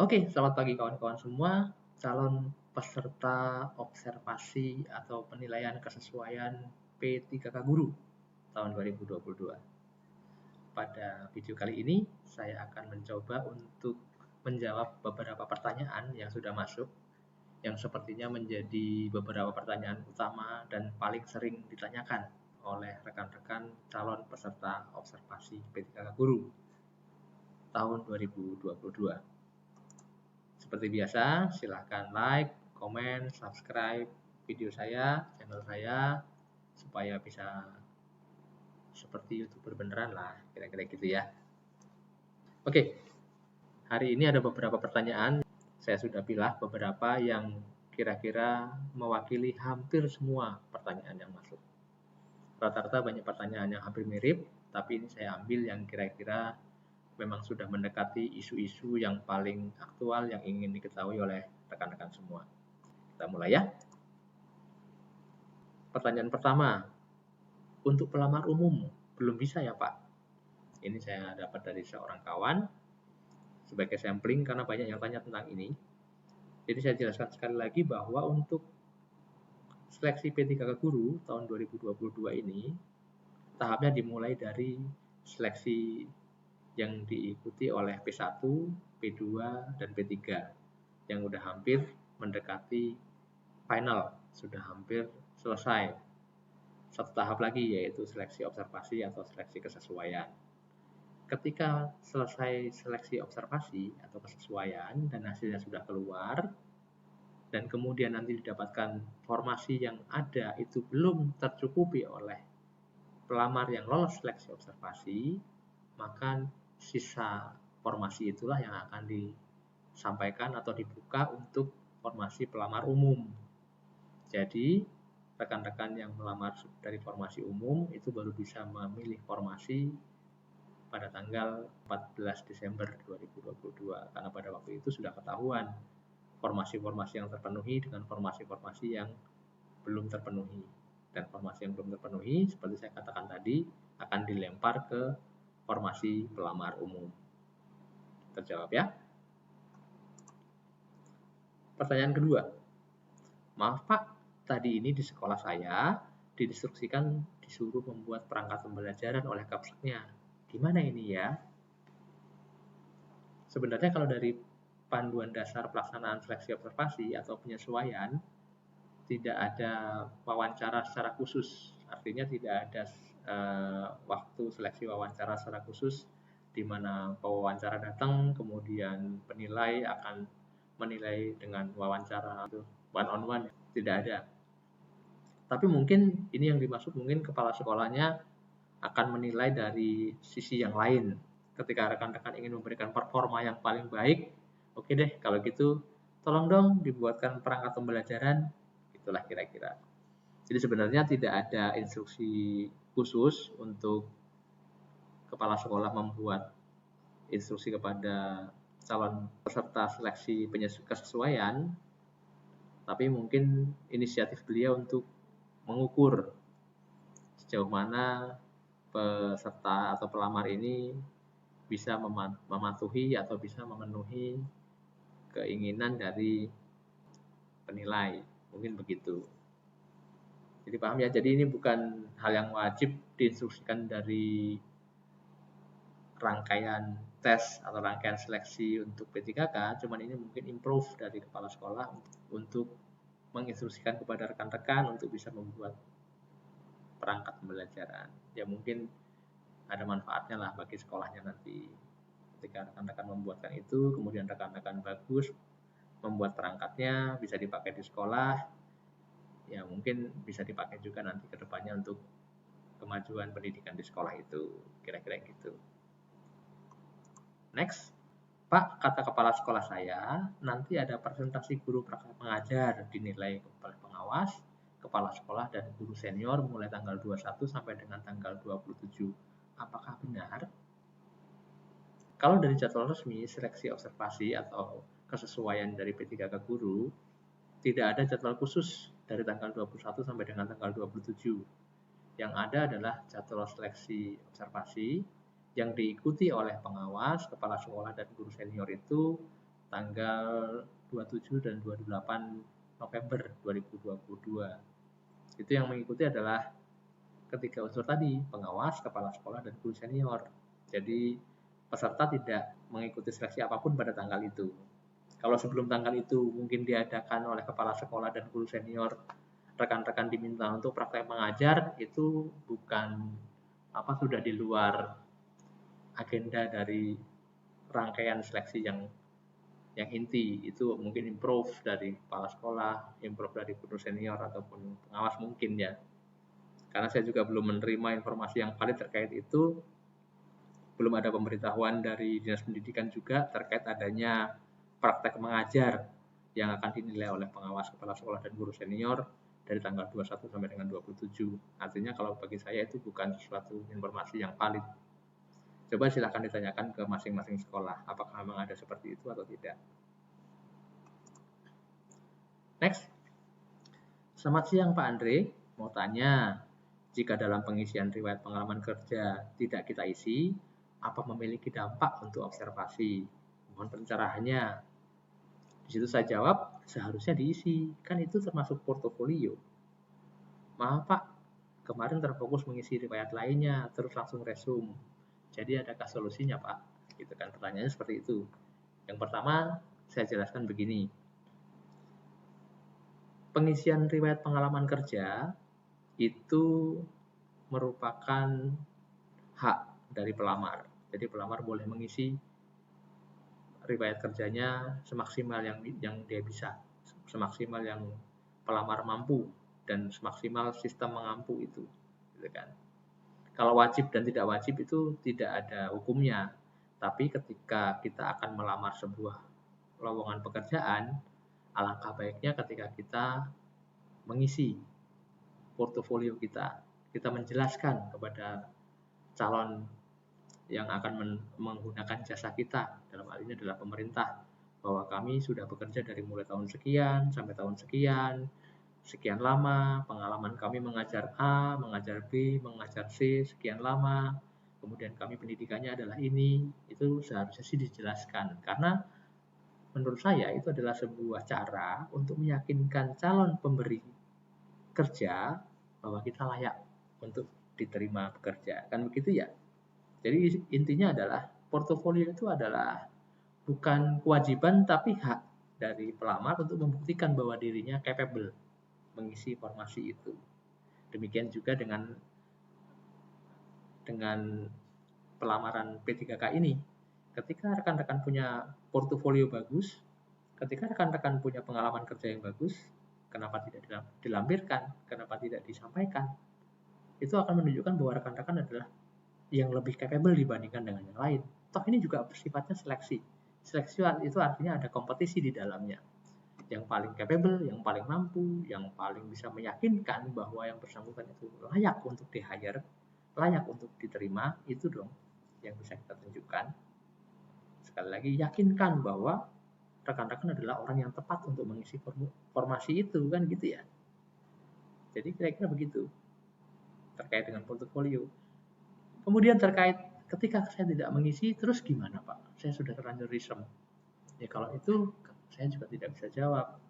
Oke, selamat pagi kawan-kawan semua. Calon peserta observasi atau penilaian kesesuaian P3K Guru tahun 2022. Pada video kali ini, saya akan mencoba untuk menjawab beberapa pertanyaan yang sudah masuk, yang sepertinya menjadi beberapa pertanyaan utama dan paling sering ditanyakan oleh rekan-rekan calon peserta observasi P3K Guru tahun 2022. Seperti biasa, silahkan like, komen, subscribe video saya, channel saya, supaya bisa seperti YouTuber beneran lah, kira-kira gitu ya. Oke, hari ini ada beberapa pertanyaan. Saya sudah pilih beberapa yang kira-kira mewakili hampir semua pertanyaan yang masuk. Rata-rata banyak pertanyaan yang hampir mirip, tapi ini saya ambil yang kira-kira memang sudah mendekati isu-isu yang paling aktual yang ingin diketahui oleh rekan-rekan semua. Kita mulai ya. Pertanyaan pertama, untuk pelamar umum belum bisa ya Pak? Ini saya dapat dari seorang kawan sebagai sampling karena banyak yang tanya tentang ini. Jadi saya jelaskan sekali lagi bahwa untuk seleksi P3K Guru tahun 2022 ini tahapnya dimulai dari seleksi yang diikuti oleh P1, P2, dan P3 yang udah hampir mendekati final, sudah hampir selesai. Satu tahap lagi yaitu seleksi observasi atau seleksi kesesuaian. Ketika selesai seleksi observasi atau kesesuaian dan hasilnya sudah keluar, dan kemudian nanti didapatkan formasi yang ada itu belum tercukupi oleh pelamar yang lolos seleksi observasi, maka sisa formasi itulah yang akan disampaikan atau dibuka untuk formasi pelamar umum. Jadi, rekan-rekan yang melamar dari formasi umum itu baru bisa memilih formasi pada tanggal 14 Desember 2022 karena pada waktu itu sudah ketahuan formasi-formasi yang terpenuhi dengan formasi-formasi yang belum terpenuhi. Dan formasi yang belum terpenuhi, seperti saya katakan tadi, akan dilempar ke formasi pelamar umum. Terjawab ya? Pertanyaan kedua. Maaf Pak, tadi ini di sekolah saya diinstruksikan disuruh membuat perangkat pembelajaran oleh kapseknya. Gimana ini ya? Sebenarnya kalau dari panduan dasar pelaksanaan seleksi observasi atau penyesuaian, tidak ada wawancara secara khusus. Artinya tidak ada waktu seleksi wawancara secara khusus di mana pewawancara datang, kemudian penilai akan menilai dengan wawancara one on one, tidak ada. Tapi mungkin ini yang dimaksud, mungkin kepala sekolahnya akan menilai dari sisi yang lain. Ketika rekan-rekan ingin memberikan performa yang paling baik, oke deh kalau gitu tolong dong dibuatkan perangkat pembelajaran, itulah kira-kira. Jadi sebenarnya tidak ada instruksi khusus untuk kepala sekolah membuat instruksi kepada calon peserta seleksi kesesuaian, tapi mungkin inisiatif beliau untuk mengukur sejauh mana peserta atau pelamar ini bisa mematuhi atau bisa memenuhi keinginan dari penilai, mungkin begitu. Jadi paham ya, jadi ini bukan hal yang wajib diinstruksikan dari rangkaian tes atau rangkaian seleksi untuk P3K, cuman ini mungkin improve dari kepala sekolah untuk menginstruksikan kepada rekan-rekan untuk bisa membuat perangkat pembelajaran. Ya mungkin ada manfaatnya lah bagi sekolahnya nanti. Ketika rekan-rekan membuatkan itu, kemudian rekan-rekan bagus membuat perangkatnya, bisa dipakai di sekolah, ya mungkin bisa dipakai juga nanti ke depannya untuk kemajuan pendidikan di sekolah itu, kira-kira gitu. Next, Pak, kata kepala sekolah saya, nanti ada presentasi guru pengajar dinilai oleh pengawas, kepala sekolah, dan guru senior mulai tanggal 21 sampai dengan tanggal 27. Apakah benar? Kalau dari jadwal resmi seleksi observasi atau kesesuaian dari P3K Guru, tidak ada jadwal khusus dari tanggal 21 sampai dengan tanggal 27. Yang ada adalah jadwal seleksi observasi yang diikuti oleh pengawas, kepala sekolah, dan guru senior itu tanggal 27 dan 28 November 2022. Itu yang mengikuti adalah ketiga unsur tadi, pengawas, kepala sekolah, dan guru senior. Jadi peserta tidak mengikuti seleksi apapun pada tanggal itu. Kalau sebelum tanggal itu mungkin diadakan oleh kepala sekolah dan guru senior, rekan-rekan diminta untuk praktek mengajar, itu bukan sudah di luar agenda dari rangkaian seleksi yang inti. Itu mungkin improve dari kepala sekolah, improve dari guru senior ataupun pengawas mungkin ya. Karena saya juga belum menerima informasi yang valid terkait itu, belum ada pemberitahuan dari Dinas Pendidikan juga terkait adanya praktek mengajar yang akan dinilai oleh pengawas, kepala sekolah, dan guru senior dari tanggal 21 sampai dengan 27. Artinya kalau bagi saya itu bukan suatu informasi yang valid. Coba silakan ditanyakan ke masing-masing sekolah, apakah memang ada seperti itu atau tidak. Next. Selamat siang Pak Andre, mau tanya, jika dalam pengisian riwayat pengalaman kerja tidak kita isi, apa memiliki dampak untuk observasi? Mohon pencerahannya. Di situ saya jawab, seharusnya diisi, kan itu termasuk portofolio. Maaf Pak, kemarin terfokus mengisi riwayat lainnya, terus langsung resume. Jadi adakah solusinya Pak? Gitu kan, pertanyaannya seperti itu. Yang pertama, saya jelaskan begini. Pengisian riwayat pengalaman kerja itu merupakan hak dari pelamar. Jadi pelamar boleh mengisi riwayat kerjanya semaksimal yang dia bisa, semaksimal yang pelamar mampu dan semaksimal sistem mengampu itu, gitu kan. Kalau wajib dan tidak wajib itu tidak ada hukumnya, tapi ketika kita akan melamar sebuah lowongan pekerjaan, alangkah baiknya ketika kita mengisi portofolio kita menjelaskan kepada calon yang akan menggunakan jasa kita, dalam hal ini adalah pemerintah, bahwa kami sudah bekerja dari mulai tahun sekian sampai tahun sekian lama, pengalaman kami mengajar A, mengajar B, mengajar C, sekian lama, kemudian kami pendidikannya adalah ini, itu seharusnya sih dijelaskan. Karena menurut saya itu adalah sebuah cara untuk meyakinkan calon pemberi kerja bahwa kita layak untuk diterima bekerja, kan begitu ya. Jadi intinya adalah portofolio itu adalah bukan kewajiban tapi hak dari pelamar untuk membuktikan bahwa dirinya capable mengisi formasi itu. Demikian juga dengan pelamaran P3K ini. Ketika rekan-rekan punya portofolio bagus, ketika rekan-rekan punya pengalaman kerja yang bagus, kenapa tidak dilampirkan, kenapa tidak disampaikan? Itu akan menunjukkan bahwa rekan-rekan adalah yang lebih capable dibandingkan dengan yang lain. Toh ini juga bersifatnya seleksi. Seleksi itu artinya ada kompetisi di dalamnya. Yang paling capable, yang paling mampu, yang paling bisa meyakinkan bahwa yang bersangkutan itu layak untuk di-hire, layak untuk diterima, itu dong yang bisa kita tunjukkan. Sekali lagi, yakinkan bahwa rekan-rekan adalah orang yang tepat untuk mengisi formasi itu, kan gitu ya. Jadi kira-kira begitu terkait dengan portofolio. Kemudian terkait ketika saya tidak mengisi, terus gimana Pak? Saya sudah terlanjur risem. Ya kalau itu saya juga tidak bisa jawab.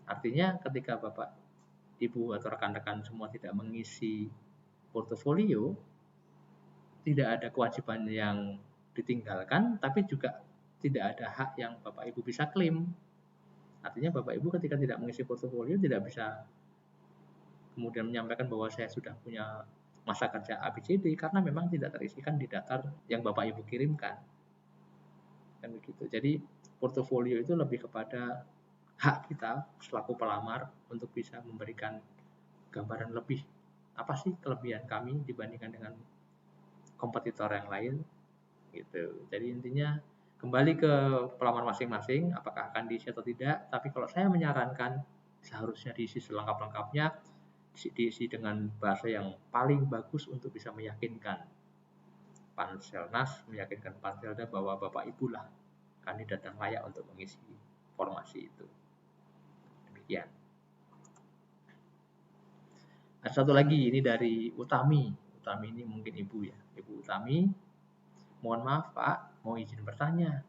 Artinya ketika Bapak, Ibu atau rekan-rekan semua tidak mengisi portofolio, tidak ada kewajiban yang ditinggalkan, tapi juga tidak ada hak yang Bapak Ibu bisa klaim. Artinya Bapak Ibu ketika tidak mengisi portofolio tidak bisa kemudian menyampaikan bahwa saya sudah punya masa kerja ABCD karena memang tidak terisikan di daftar yang Bapak Ibu kirimkan. Kan begitu. Jadi portofolio itu lebih kepada hak kita selaku pelamar untuk bisa memberikan gambaran lebih apa sih kelebihan kami dibandingkan dengan kompetitor yang lain gitu. Jadi intinya kembali ke pelamar masing-masing apakah akan diisi atau tidak, tapi kalau saya menyarankan seharusnya diisi selengkap-lengkapnya, diisi dengan bahasa yang paling bagus untuk bisa meyakinkan Panselnas, meyakinkan Panselda bahwa Bapak Ibu lah kandidat yang layak untuk mengisi formasi itu. Demikian. Ada satu lagi, ini dari Utami. Utami ini mungkin Ibu ya. Ibu Utami, mohon maaf Pak, mau izin bertanya.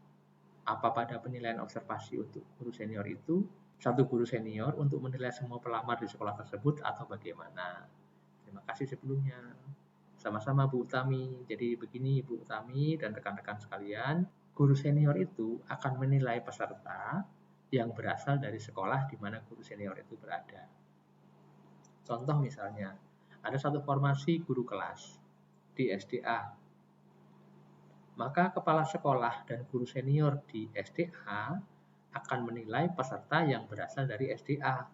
Apa pada penilaian observasi untuk guru senior itu, satu guru senior untuk menilai semua pelamar di sekolah tersebut atau bagaimana? Terima kasih sebelumnya. Sama-sama Bu Utami. Jadi begini Bu Utami dan rekan-rekan sekalian, guru senior itu akan menilai peserta yang berasal dari sekolah di mana guru senior itu berada. Contoh misalnya, ada satu formasi guru kelas di SDA. Maka kepala sekolah dan guru senior di SDA akan menilai peserta yang berasal dari SDA.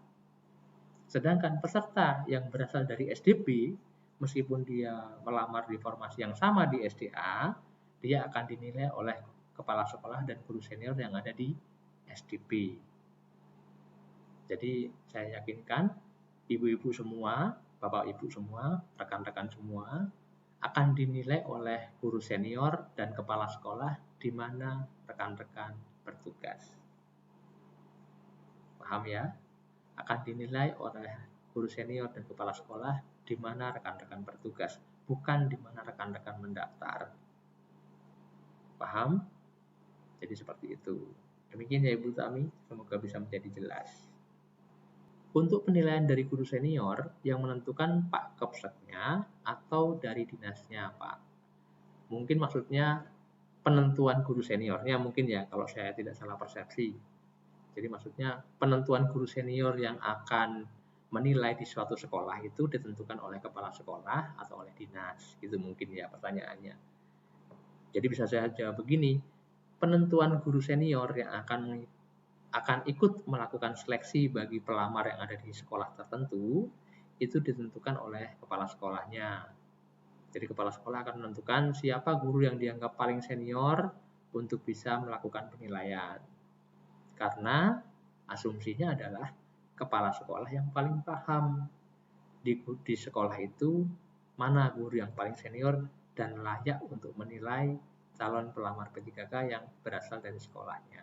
Sedangkan peserta yang berasal dari SDP, meskipun dia melamar di formasi yang sama di SDA, dia akan dinilai oleh kepala sekolah dan guru senior yang ada di SDP. Jadi saya yakinkan ibu-ibu semua, bapak ibu semua, rekan-rekan semua akan dinilai oleh guru senior dan kepala sekolah di mana rekan-rekan bertugas. Paham ya? Akan dinilai oleh guru senior dan kepala sekolah di mana rekan-rekan bertugas, bukan di mana rekan-rekan mendaftar. Paham? Jadi seperti itu. Demikian ya Ibu Tami, semoga bisa menjadi jelas. Untuk penilaian dari guru senior yang menentukan Pak Kepseknya atau dari dinasnya Pak. Mungkin maksudnya penentuan guru seniornya mungkin ya, kalau saya tidak salah persepsi. Jadi maksudnya penentuan guru senior yang akan menilai di suatu sekolah itu ditentukan oleh kepala sekolah atau oleh dinas. Itu mungkin ya pertanyaannya. Jadi bisa saya jawab begini, penentuan guru senior yang akan ikut melakukan seleksi bagi pelamar yang ada di sekolah tertentu itu ditentukan oleh kepala sekolahnya. Jadi kepala sekolah akan menentukan siapa guru yang dianggap paling senior untuk bisa melakukan penilaian. Karena asumsinya adalah kepala sekolah yang paling paham di sekolah itu mana guru yang paling senior dan layak untuk menilai calon pelamar P3K yang berasal dari sekolahnya.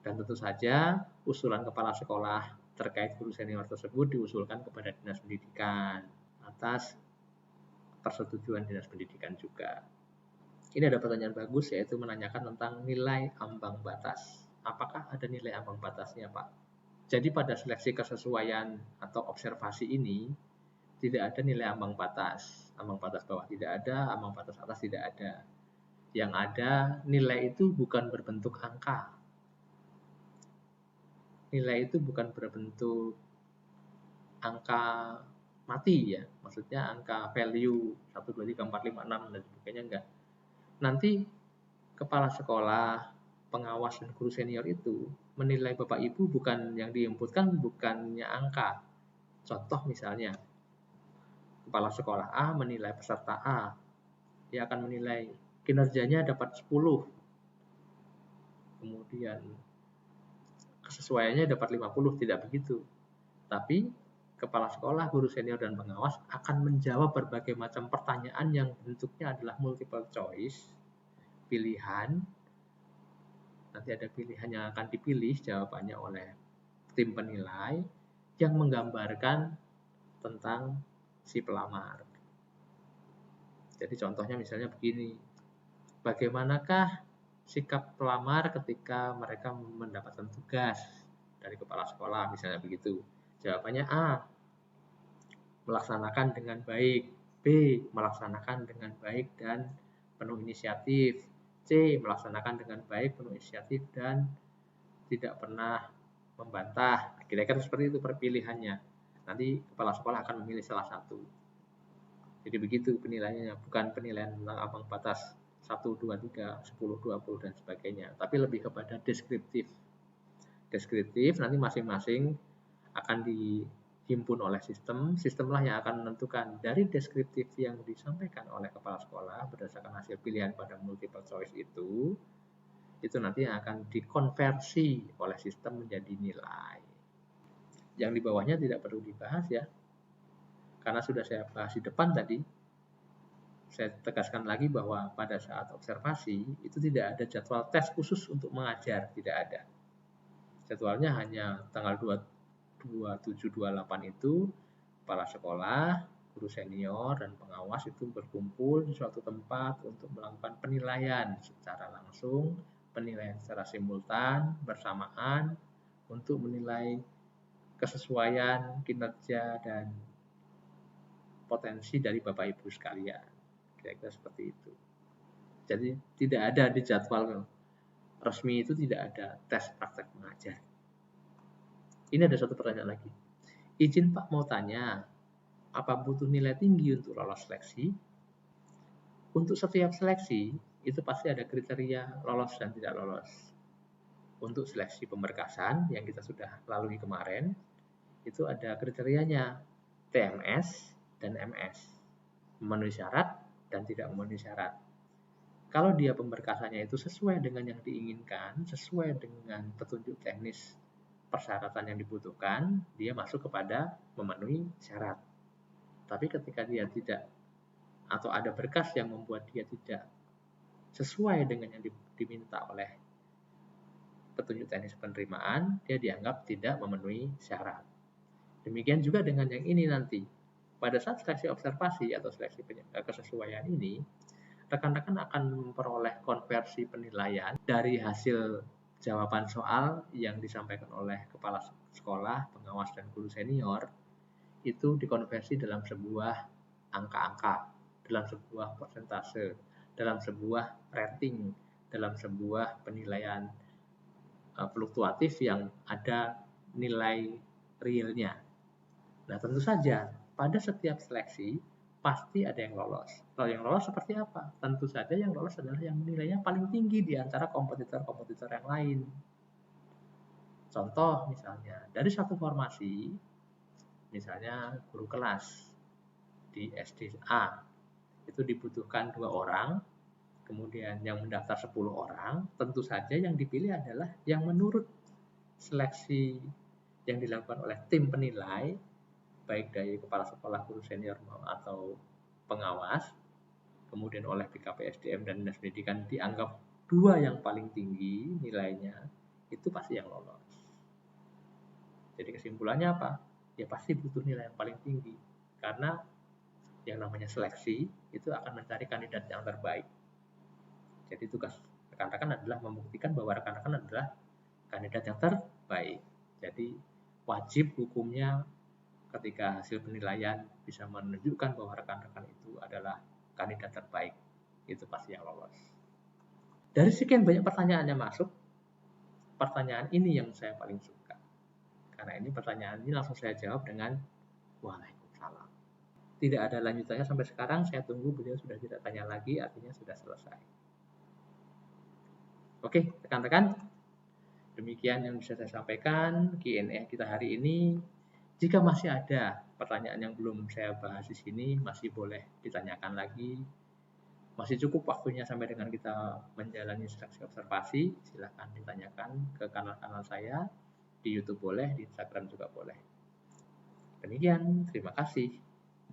Dan tentu saja usulan kepala sekolah terkait guru senior tersebut diusulkan kepada Dinas Pendidikan atas persetujuan Dinas Pendidikan juga. Ini ada pertanyaan bagus yaitu menanyakan tentang nilai ambang batas. Apakah ada nilai ambang batasnya Pak? Jadi pada seleksi kesesuaian atau observasi ini tidak ada nilai ambang batas. Ambang batas bawah tidak ada, ambang batas atas tidak ada. Yang ada nilai itu bukan berbentuk angka. Nilai itu bukan berbentuk angka mati ya, maksudnya angka value 1, 2, 3, 4, 5, 6 dan sebagainya enggak. Nanti kepala sekolah, pengawas dan guru senior itu menilai Bapak Ibu bukan yang diinputkan bukannya angka. Contoh misalnya, kepala sekolah A menilai peserta A, dia akan menilai kinerjanya dapat 10, kemudian kesesuaiannya dapat 50, tidak begitu. Tapi kepala sekolah, guru senior, dan pengawas akan menjawab berbagai macam pertanyaan yang bentuknya adalah multiple choice, pilihan. Nanti ada pilihan yang akan dipilih jawabannya oleh tim penilai yang menggambarkan tentang si pelamar. Jadi contohnya misalnya begini, bagaimanakah sikap pelamar ketika mereka mendapatkan tugas dari kepala sekolah, misalnya begitu. Jawabannya A, melaksanakan dengan baik. B, melaksanakan dengan baik dan penuh inisiatif. C, melaksanakan dengan baik, penuh inisiatif dan tidak pernah membantah. Kira-kira seperti itu perpilihannya. Nanti kepala sekolah akan memilih salah satu. Jadi begitu penilaiannya, bukan penilaian tentang ambang batas 1, 2, 3, 10, 20, dan sebagainya. Tapi lebih kepada deskriptif. Deskriptif nanti masing-masing akan dihimpun oleh sistemlah yang akan menentukan dari deskriptif yang disampaikan oleh kepala sekolah berdasarkan hasil pilihan pada multiple choice itu nanti akan dikonversi oleh sistem menjadi nilai. Yang di bawahnya tidak perlu dibahas ya, karena sudah saya bahas di depan tadi. Saya tegaskan lagi bahwa pada saat observasi itu tidak ada jadwal tes khusus untuk mengajar, tidak ada. Jadwalnya hanya tanggal 27, 28 itu kepala sekolah guru senior dan pengawas itu berkumpul di suatu tempat untuk melakukan penilaian secara langsung, penilaian secara simultan, bersamaan, untuk menilai kesesuaian kinerja dan potensi dari Bapak Ibu sekalian. Kira-kira seperti itu. Jadi tidak ada di jadwal resmi itu tidak ada tes praktek mengajar. Ini ada satu pertanyaan lagi. Izin Pak mau tanya, apa butuh nilai tinggi untuk lolos seleksi? Untuk setiap seleksi, itu pasti ada kriteria lolos dan tidak lolos. Untuk seleksi pemberkasan yang kita sudah lalui kemarin, itu ada kriterianya TMS dan MS. Memenuhi syarat dan tidak memenuhi syarat. Kalau dia pemberkasannya itu sesuai dengan yang diinginkan, sesuai dengan petunjuk teknis persyaratan yang dibutuhkan, dia masuk kepada memenuhi syarat. Tapi ketika dia tidak, atau ada berkas yang membuat dia tidak sesuai dengan yang diminta oleh petunjuk teknis penerimaan, dia dianggap tidak memenuhi syarat. Demikian juga dengan yang ini nanti. Pada saat seleksi observasi atau seleksi kesesuaian ini, rekan-rekan akan memperoleh konversi penilaian dari hasil jawaban soal yang disampaikan oleh kepala sekolah, pengawas, dan guru senior, itu dikonversi dalam sebuah angka-angka, dalam sebuah persentase, dalam sebuah rating, dalam sebuah penilaian fluktuatif yang ada nilai realnya. Nah, tentu saja pada setiap seleksi pasti ada yang lolos. Kalau yang lolos seperti apa? Tentu saja yang lolos adalah yang nilainya paling tinggi di antara kompetitor-kompetitor yang lain. Contoh misalnya, dari satu formasi, misalnya guru kelas di SD A, itu dibutuhkan 2 orang, kemudian yang mendaftar 10 orang, tentu saja yang dipilih adalah yang menurut seleksi yang dilakukan oleh tim penilai, baik dari kepala sekolah, guru senior atau pengawas, kemudian oleh BKPSDM dan Dinas Pendidikan dianggap 2 yang paling tinggi nilainya, itu pasti yang lolos. Jadi kesimpulannya apa? Ya pasti butuh nilai yang paling tinggi, karena yang namanya seleksi itu akan mencari kandidat yang terbaik. Jadi tugas rekan-rekan adalah membuktikan bahwa rekan-rekan adalah kandidat yang terbaik. Jadi wajib hukumnya ketika hasil penilaian bisa menunjukkan bahwa rekan-rekan itu adalah kandidat terbaik, itu pasti yang lolos. Dari sekian banyak pertanyaan yang masuk, pertanyaan ini yang saya paling suka. Karena ini pertanyaan ini langsung saya jawab dengan Waalaikumsalam. Tidak ada lanjutannya sampai sekarang, saya tunggu beliau sudah tidak tanya lagi, artinya sudah selesai. Oke, rekan-rekan, demikian yang bisa saya sampaikan Q&A kita hari ini. Jika masih ada pertanyaan yang belum saya bahas di sini, masih boleh ditanyakan lagi. Masih cukup waktunya sampai dengan kita menjalani seleksi observasi, silakan ditanyakan ke kanal-kanal saya, di YouTube boleh, di Instagram juga boleh. Demikian, terima kasih.